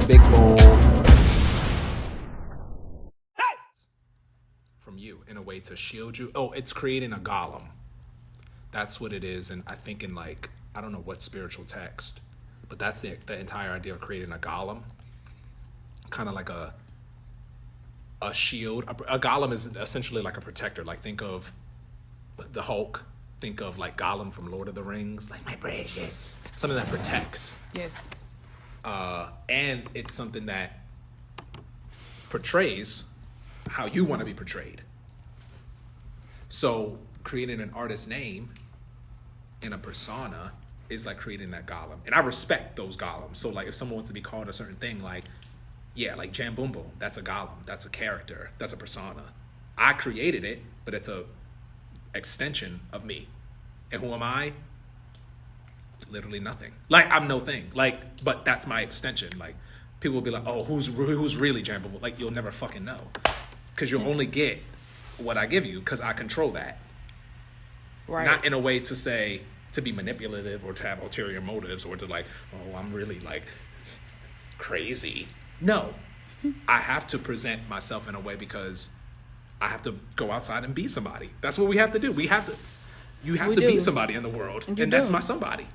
Big boom. From you in a way to shield you. Oh, it's creating a golem. That's what it is. And I think in like, I don't know what spiritual text, but that's the entire idea of creating a golem. Kind of like a shield. A golem is essentially like a protector. Like think of the Hulk. Think of like Gollum from Lord of the Rings. Like my precious. Something that protects. Yes. And it's something that portrays how you want to be portrayed. So creating an artist name in a persona is like creating that golem. And I respect those golems. So like if someone wants to be called a certain thing, like, yeah, like Jamboomboom, that's a golem. That's a character. That's a persona. I created it, but it's a extension of me. And who am I? Literally nothing. Like I'm no thing. Like, but that's my extension. Like people will be like, oh, who's really Jamboomboom? Like you'll never fucking know. Because you'll only get what I give you because I control that. Right. Not in a way to say, to be manipulative or to have ulterior motives or to like, oh, I'm really like crazy. No. I have to present myself in a way because I have to go outside and be somebody. That's what we have to do. You have to be somebody in the world. And that's my somebody.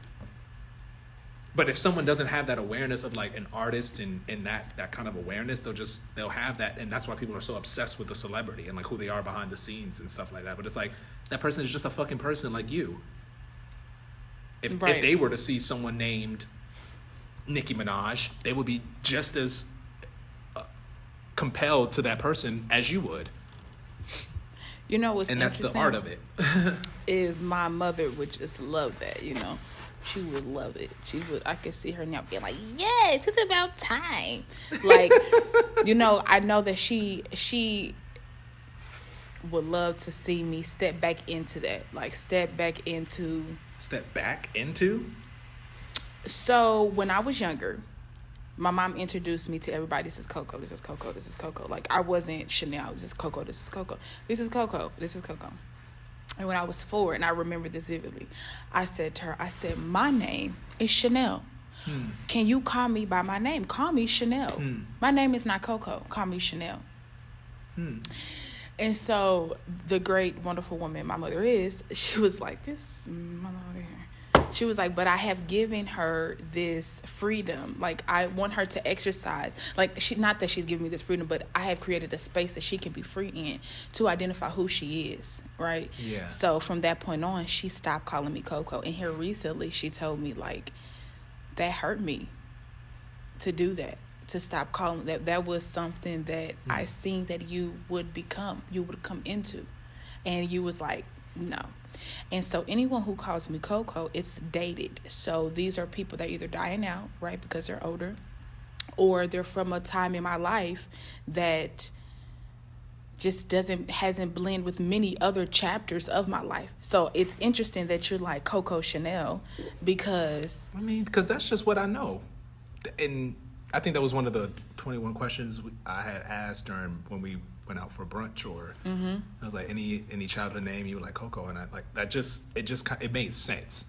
But if someone doesn't have that awareness of like an artist and that kind of awareness, they'll have that. And that's why people are so obsessed with the celebrity and like who they are behind the scenes and stuff like that. But it's like, that person is just a fucking person like you. If they were to see someone named Nicki Minaj, they would be just as compelled to that person as you would. You know what's interesting? And that's the art of it. Is my mother would just love that, you know. She would love it. I could see her now being like, yes, it's about time. Like, you know, I know that she would love to see me step back into that. Like, step back into? So, when I was younger, my mom introduced me to everybody. This is Coco. This is Coco. This is Coco. Like, I wasn't Chanel. This is Coco. This is Coco. This is Coco. This is Coco. And when I was 4, and I remember this vividly, I said to her, my name is Chanel. Can you call me by my name? Call me Chanel. My name is not Coco. Call me Chanel. And so the great, wonderful woman my mother is, she was like, this mother over here. She was like, but I have given her this freedom. Like, I want her to exercise. Like, not that she's giving me this freedom, but I have created a space that she can be free in to identify who she is, right? Yeah. So from that point on, she stopped calling me Coco. And here recently, she told me, like, that hurt me to do that, to stop calling. That was something that I seen that you would come into. And you was like, no. And so anyone who calls me Coco, it's dated. So these are people that either dying out, right, because they're older, or they're from a time in my life that just hasn't blended with many other chapters of my life. So it's interesting that you're like Coco Sha-Nel because that's just what I know. And I think that was one of the 21 questions I had asked during when we went out for brunch, or I was like, any childhood name you were like Coco, and I like that. It made sense.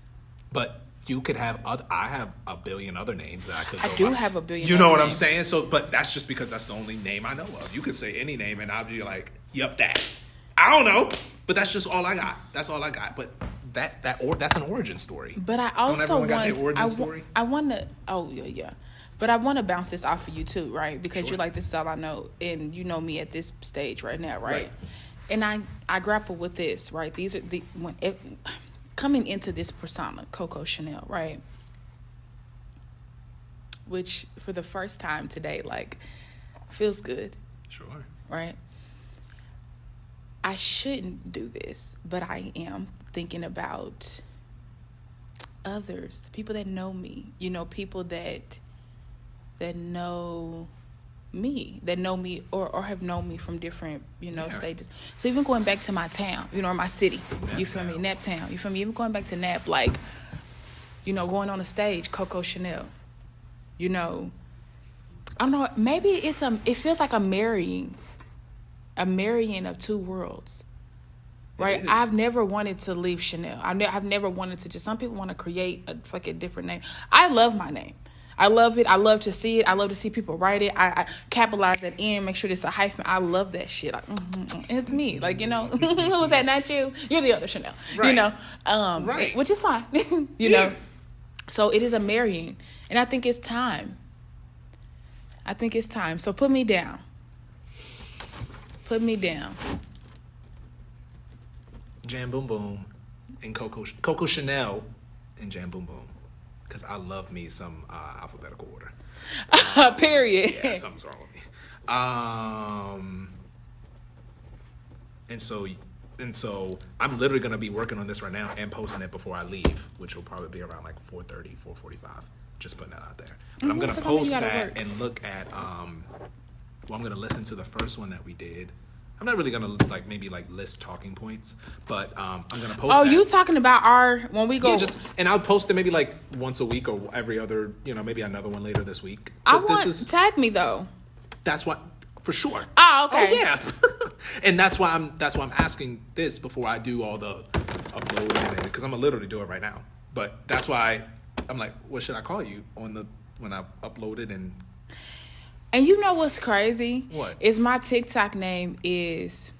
But you could have I have a billion other names that I could. I do have a billion. You know what I'm saying? So, but that's just because that's the only name I know of. You could say any name, and I'll be like, "Yup, that." I don't know, but that's just all I got. That's all I got. But that's an origin story. But I also story? I want to. Oh yeah. But I want to bounce this off of you too, right? Because you're like, this is all I know, and you know me at this stage right now, right? And I grapple with this, right? These are coming into this persona, Coco Sha-Nel, right? Which for the first time today, like, feels good. Sure. Right? I shouldn't do this, but I am thinking about others, the people that know me, you know, people that know me or have known me from different, stages. So even going back to my town, or my city, you feel me? Naptown, you feel me? Even going back to Nap, like, going on a stage, Coco Sha-Nel, I don't know, maybe it feels like a marrying of two worlds. Right? I've never wanted to leave Chanel. I've never wanted to some people want to create a fucking different name. I love my name. I love it. I love to see it. I love to see people write it. I capitalize that in, make sure it's a hyphen. I love that shit. Like, it's me. Like, you know, who was that? Not you. You're the other Chanel. Right. You know, right. Which is fine. You know, so it is a marrying, and I think it's time. So put me down. Put me down. Jamboomboom and Coco Sha-Nel and Jamboomboom. Because I love me some alphabetical order. Period. Yeah, something's wrong with me. And so I'm literally going to be working on this right now and posting it before I leave, which will probably be around like 4:30, 4:45. Just putting that out there. But I'm going to post that and look at, I'm going to listen to the first one that we did. I'm not really going to maybe list talking points, but I'm going to post that. Oh, you talking about when we go. Yeah, and I'll post it maybe once a week or every other, maybe another one later this week. Tag me though. That's what, for sure. Oh, okay. Oh, yeah. And that's why I'm asking this before I do all the uploading, because I'm going to literally do it right now. But that's why I'm like, what should I call you when I upload it and... And you know what's crazy? What? Is my TikTok name it's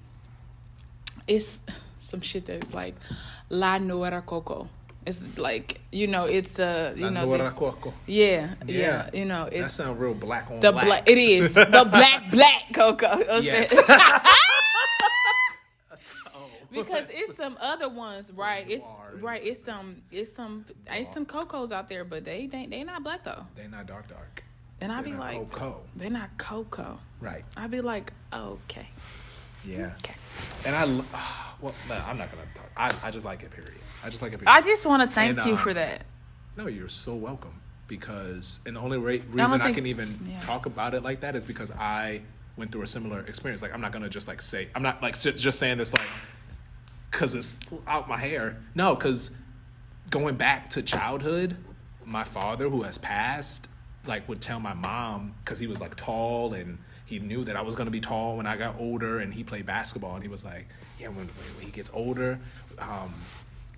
some shit that's like La Nuera Coco. It's like, it's La Nuera Coco. Yeah. It's that sounds real black on the black. It is the black Coco. Yes. Because it's some other ones, right? It's some Cocos out there, but they not black though. They not dark. And I'd be like, Coco. They're not Coco. Right. I'd be like, okay. Yeah. Okay. And I'm not going to talk. I just like it, period. I just want to thank you for that. No, you're so welcome. Because, and the only reason I can even talk about it like that is because I went through a similar experience. Like, I'm not going to just say, I'm not just saying this because it's out my hair. No, because going back to childhood, my father, who has passed, would tell my mom, because he was tall and he knew that I was going to be tall when I got older, and he played basketball, and he was like, yeah, when he gets older, I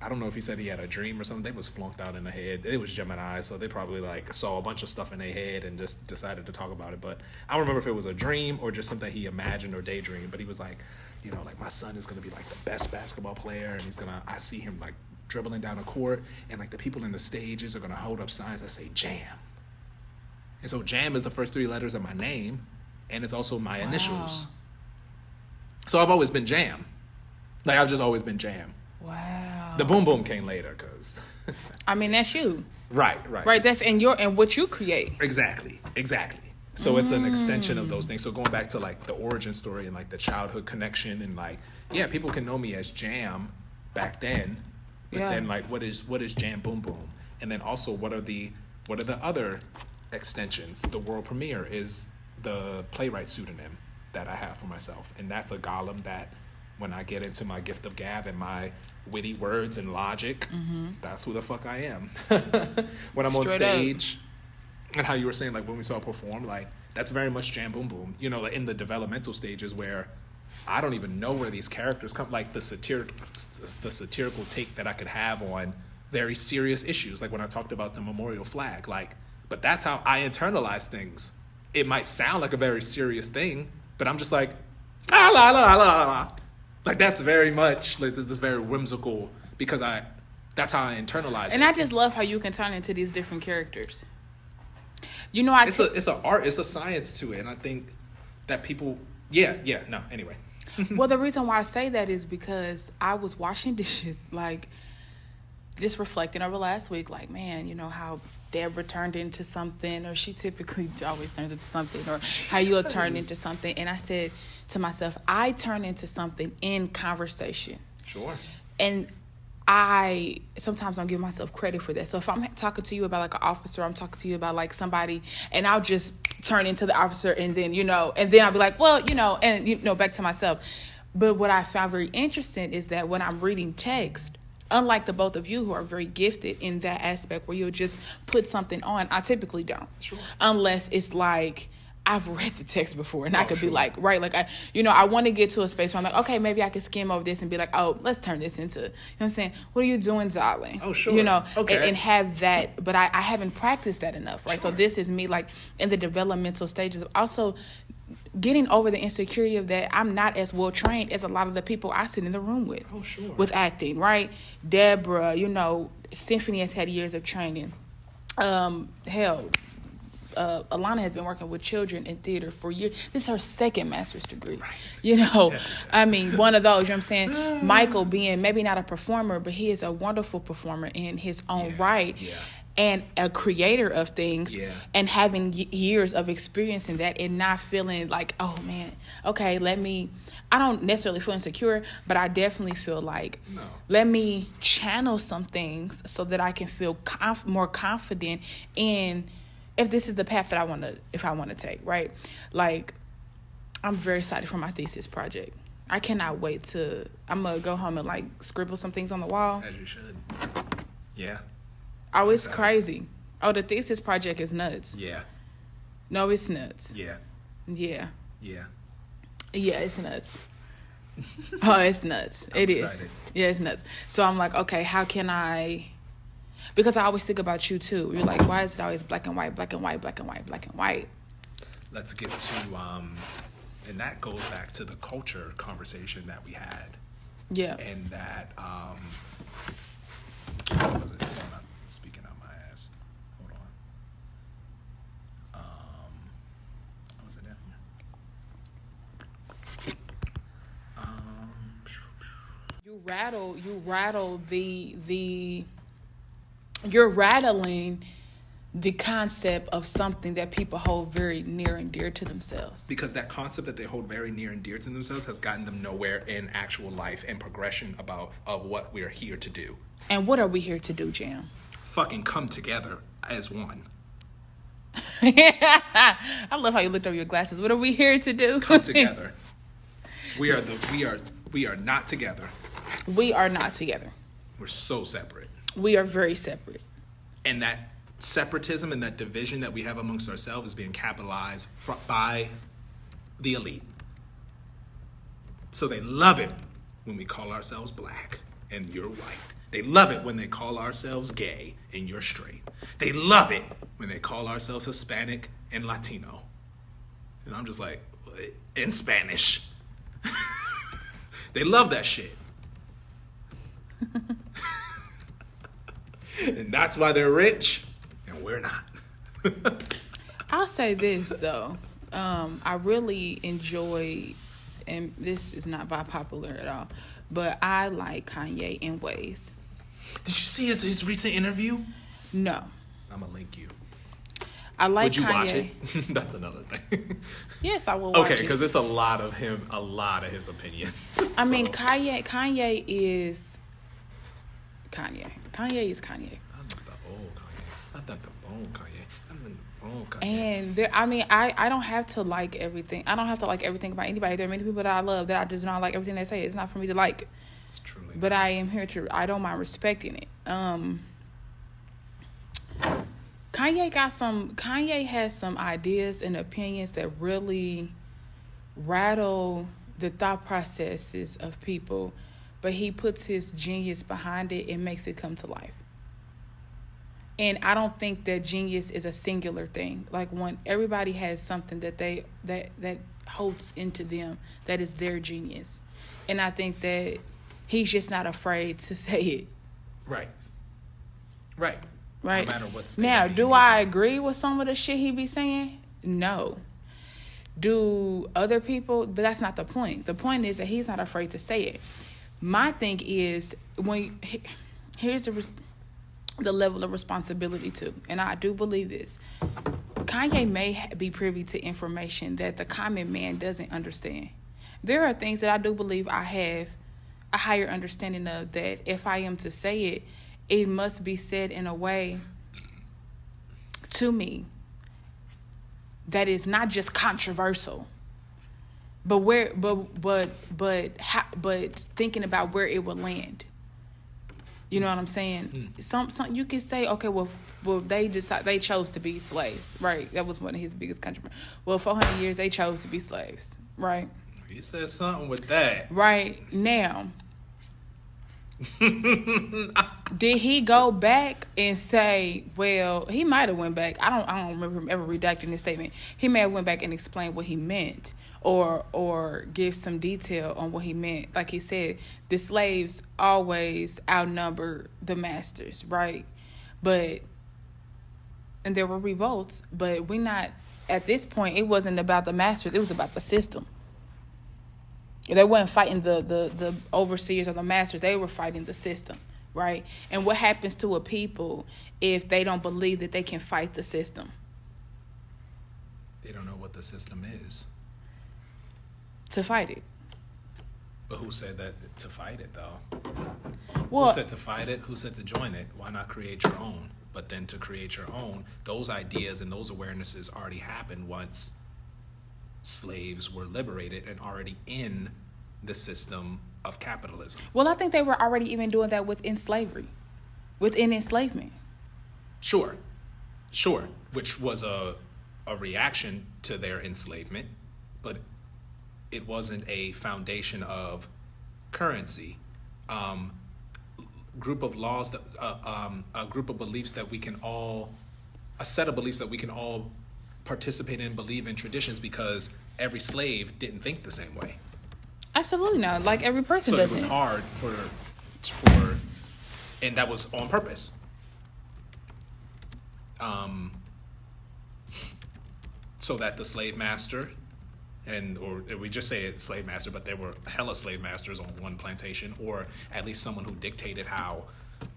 don't know if he said he had a dream or something. They was flunked out in the head. It was Gemini, so they probably saw a bunch of stuff in their head and just decided to talk about it. But I don't remember if it was a dream or just something he imagined or daydreamed. But he was like, my son is going to be the best basketball player, and I see him dribbling down the court, and the people in the stages are going to hold up signs that say Jam. And so Jam is the first 3 letters of my name, and it's also my initials. So I've always been Jam. I've just always been Jam. Wow. The Boom Boom came later, because... I mean, that's you. Right. Right, that's and what you create. Exactly. So it's an extension of those things. So going back to the origin story and the childhood connection and people can know me as Jam back then, but then what is Jamboomboom? And then also what are the other extensions? The world premiere is the playwright pseudonym that I have for myself, and that's a golem that when I get into my gift of gab and my witty words and logic, that's who the fuck I am. When I'm on stage, and how you were saying when we saw it perform, that's very much Jamboomboom. In the developmental stages where I don't even know where these characters come, the satirical take that I could have on very serious issues, when I talked about the memorial flag, but that's how I internalize things. It might sound like a very serious thing, but I'm just la la la la la. That's very much this very whimsical, because that's how I internalize it. And I just love how you can turn into these different characters. It's an art, it's a science to it, and I think that people, anyway. Well, the reason why I say that is because I was washing dishes, just reflecting over last week, man, how Deborah turned into something, or she typically always turns into something, or how you'll turn into something. And I said to myself, I turn into something in conversation. Sure. And I sometimes don't give myself credit for that. So if I'm talking to you about an officer, I'm talking to you about somebody, and I'll just turn into the officer, and then, and then I'll be like, well, and, back to myself. But what I found very interesting is that when I'm reading text, unlike the both of you who are very gifted in that aspect where you'll just put something on, I typically don't. Sure. Unless it's I've read the text before, and I could be like, right, like, I want to get to a space where I'm like, okay, maybe I could skim over this and be like, oh, let's turn this into, you know what I'm saying? What are you doing, darling? Oh, sure. Okay. And have that, but I haven't practiced that enough, right? Sure. So this is me, like, in the developmental stages of also getting over the insecurity of that I'm not as well trained as a lot of the people I sit in the room with. Oh, sure. With acting, right? Deborah, Symphony has had years of training. Alana has been working with children in theater for years. This is her second master's degree. Right. I mean, one of those, you know what I'm saying? Michael being maybe not a performer, but he is a wonderful performer in his own right. Yeah. And a creator of things, and having years of experience in that, and not feeling like, oh man, okay, I don't necessarily feel insecure, but I definitely feel like, let me channel some things so that I can feel more confident in if this is the path that I want to take, right? Like, I'm very excited for my thesis project. I cannot wait I'm going to go home and like scribble some things on the wall. As you should. Yeah. Oh, it's crazy. Oh, the thesis project is nuts. Yeah. No, it's nuts. Yeah. Yeah. Yeah. Yeah, it's nuts. Oh, it's nuts. It is. Yeah, it's nuts. So I'm like, okay, how can I... Because I always think about you, too. You're like, why is it always black and white, black and white, black and white, black and white? Let's get to... and that goes back to the culture conversation that we had. Yeah. And that... what was it? So I'm not speaking out my ass. Hold on. What was it down here? You're rattling the concept of something that people hold very near and dear to themselves. Because that concept that they hold very near and dear to themselves has gotten them nowhere in actual life and progression of what we're here to do. And what are we here to do, Jam? Fucking come together as one. I love how you looked over your glasses. What are we here to do? Come together. We are not together. We are not together. We're so separate. We are very separate. And that separatism and that division that we have amongst ourselves is being capitalized by the elite. So they love it when we call ourselves black and you're white. They love it when they call ourselves gay and you're straight. They love it when they call ourselves Hispanic and Latino. And I'm just like, in Spanish. They love that shit. And that's why they're rich and we're not. I'll say this, though. I really enjoy, and this is not by popular at all, but I like Kanye in ways. Did you see his recent interview? No. I'm going to link you. I like Would you Kanye. watch it? That's another thing. Yes, I will watch it. Okay, because it's a lot of his opinions. I mean, Kanye is Kanye. Kanye is Kanye. I'm not the old Kanye. I'm not the old Kanye. I'm the old Kanye. And I don't have to like everything. I don't have to like everything about anybody. There are many people that I love that I just don't like everything they say. It's not for me to like. It's truly. But I am here I don't mind respecting it. Kanye has some ideas and opinions that really rattle the thought processes of people, but he puts his genius behind it and makes it come to life. And I don't think that genius is a singular thing. Like, when everybody has something that that holds into them that is their genius. And I think that he's just not afraid to say it. Right. Right. No matter what. Now, do I agree with some of the shit he be saying? No. Do other people? But that's not the point. The point is that he's not afraid to say it. My thing is, here's the level of responsibility too, and I do believe this. Kanye may be privy to information that the common man doesn't understand. There are things that I do believe I have a higher understanding of, that if I am to say it, it must be said in a way to me that is not just controversial, but thinking about where it will land. You know what I'm saying? Some you could say, okay, well, they chose to be slaves, right? That was one of his biggest countrymen. Well, 400 years they chose to be slaves, right? He said something with that. Right now, did he go back and say, well, he might have went back. I don't remember him ever redacting this statement. He may have went back and explained what he meant or give some detail on what he meant. Like he said, the slaves always outnumber the masters, right? And there were revolts, but at this point, it wasn't about the masters, it was about the system. They weren't fighting the overseers or the masters. They were fighting the system, right? And what happens to a people if they don't believe that they can fight the system? They don't know what the system is. To fight it. But who said that to fight it, though? Well, who said to fight it? Who said to join it? Why not create your own? But then to create your own, those ideas and those awarenesses already happened once slaves were liberated and already in the system of capitalism. Well, I think they were already even doing that within slavery, within enslavement. Sure. Which was a reaction to their enslavement, but it wasn't a foundation of currency. Group of laws that a group of beliefs that we can all, a set of beliefs that we can all participate in, believe in traditions, because every slave didn't think the same way. Absolutely not. Like every person doesn't. So it was hard for, and that was on purpose. So that the slave master, or we just say it's slave master, but there were hella slave masters on one plantation, or at least someone who dictated how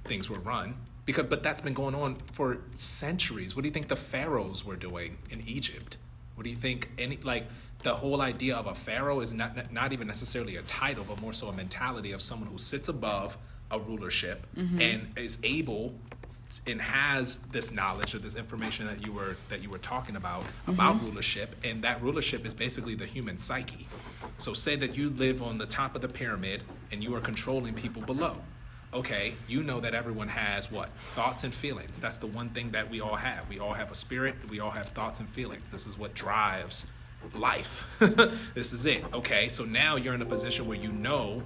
things were run. But that's been going on for centuries. What do you think the pharaohs were doing in Egypt? What do you think? The whole idea of a pharaoh is not even necessarily a title, but more so a mentality of someone who sits above a rulership and is able and has this knowledge or this information that you were talking about rulership, and that rulership is basically the human psyche. So say that you live on the top of the pyramid and you are controlling people below. Okay, you know that everyone has what? Thoughts and feelings. That's the one thing that we all have. We all have a spirit. We all have thoughts and feelings. This is what drives life. This is it. Okay, so now you're in a position where you know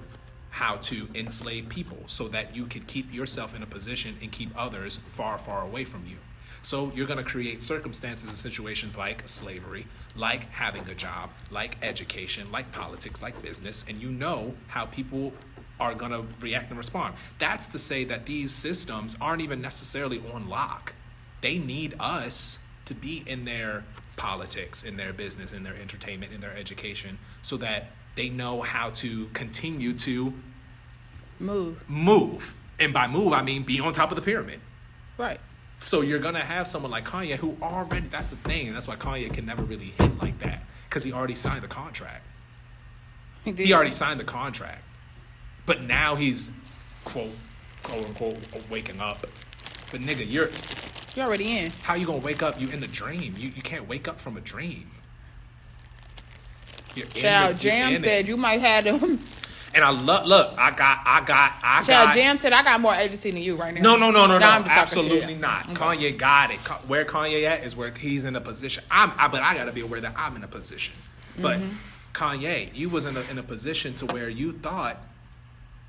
how to enslave people so that you can keep yourself in a position and keep others far, far away from you. So you're going to create circumstances and situations like slavery, like having a job, like education, like politics, like business, and you know how people are going to react and respond. That's to say that these systems aren't even necessarily on lock. They need us to be in their politics, in their business, in their entertainment, in their education, so that they know how to continue to move. And by move, I mean be on top of the pyramid. Right. So you're going to have someone like Kanye who already, that's the thing, and that's why Kanye can never really hit like that, because he already signed the contract. He already signed the contract. But now he's, quote unquote, waking up. But nigga, you're already in. How you gonna wake up? You in a dream. You can't wake up from a dream. Child, Jam said you might have them. And I got. Child, Jam said I got more agency than you right now. No. I'm just absolutely not. Okay. Kanye got it. Where Kanye at is where he's in a position. But I gotta be aware that I'm in a position. But Kanye, you was in a position to where you thought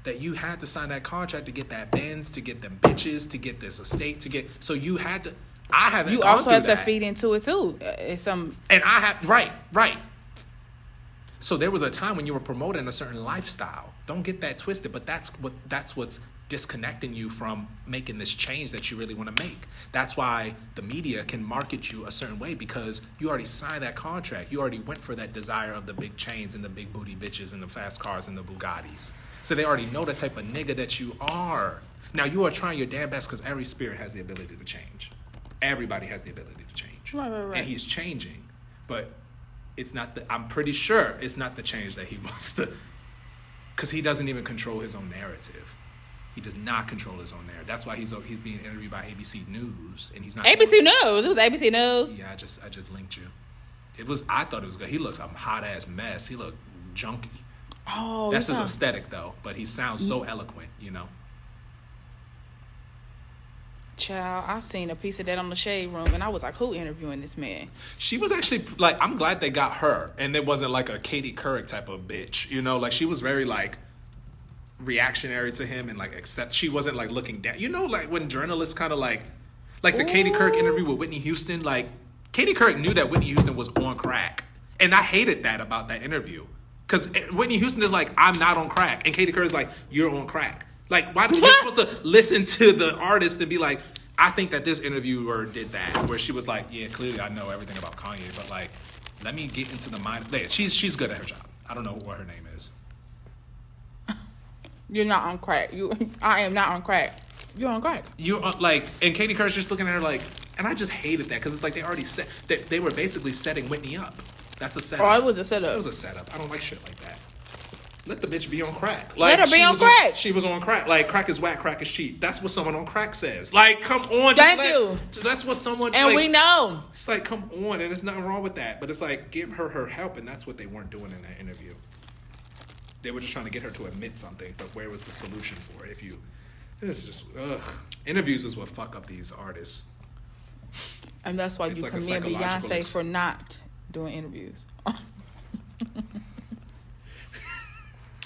that you had to sign that contract to get that Benz, to get them bitches, to get this estate, so you had to. I haven't. You also had to feed into it too. And I have right. So there was a time when you were promoting a certain lifestyle. Don't get that twisted. But that's what's disconnecting you from making this change that you really want to make. That's why the media can market you a certain way, because you already signed that contract. You already went for that desire of the big chains and the big booty bitches and the fast cars and the Bugattis. So they already know the type of nigga that you are. Now you are trying your damn best, because every spirit has the ability to change. Everybody has the ability to change. Right. And he's changing. But it's not I'm pretty sure it's not the change that he wants to, because he doesn't even control his own narrative. He does not control his own narrative. That's why he's being interviewed by ABC News, and he's not. ABC News. It was ABC News. Yeah, I just linked you. I thought it was good. He looks a hot ass mess. He looked junky. Oh, that's his aesthetic though. But he sounds so eloquent, you know. Child, I seen a piece of that on the Shade Room, and I was like, who interviewing this man? She was actually, like, I'm glad they got her, and it wasn't like a Katie Couric type of bitch, you know? Like, she was very, like, reactionary to him and, like, she wasn't, like, looking down. You know, like, when journalists kind of, like the Katie Couric interview with Whitney Houston, like, Katie Couric knew that Whitney Houston was on crack. And I hated that about that interview. Because Whitney Houston is like, I'm not on crack. And Katie Couric is like, you're on crack. Like, why you're supposed to listen to the artist and be like, I think that this interviewer did that, where she was like, yeah, clearly I know everything about Kanye, but like, let me get into the mind. She's good at her job. I don't know what her name is. You're not on crack. I am not on crack. You're on crack. You're like, and Katie Couric's just looking at her like, and I just hated that because it's like they already set, they were basically setting Whitney up. That's a setup. Oh, it was a setup. It was a setup. I don't like shit like that. Let the bitch be on crack. Let Like, her be on crack. She was on crack. Like, crack is whack, crack is cheap. That's what someone on crack says. Like, come on. Thank you. That's what someone... And like, we know. It's like, come on. And there's nothing wrong with that. But it's like, give her help. And that's what they weren't doing in that interview. They were just trying to get her to admit something. But where was the solution for it? It's just... Ugh. Interviews is what fuck up these artists. And that's why you like commend Beyonce for not doing interviews.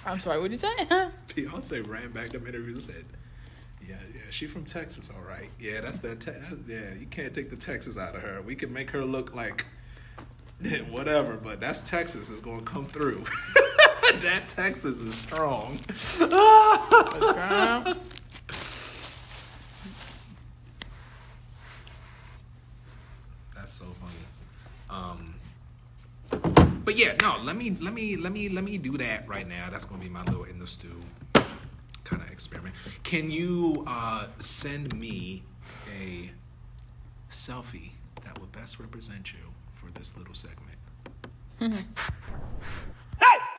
I'm sorry, what did you say? Beyonce ran back them interviews and said, yeah, she from Texas, all right. Yeah, that's that. Yeah, you can't take the Texas out of her. We can make her look like whatever, but that's Texas is going to come through. That Texas is strong. That's so funny. But yeah, no, let me do that right now. That's gonna be my little in the stew kind of experiment. Can you send me a selfie that would best represent you for this little segment?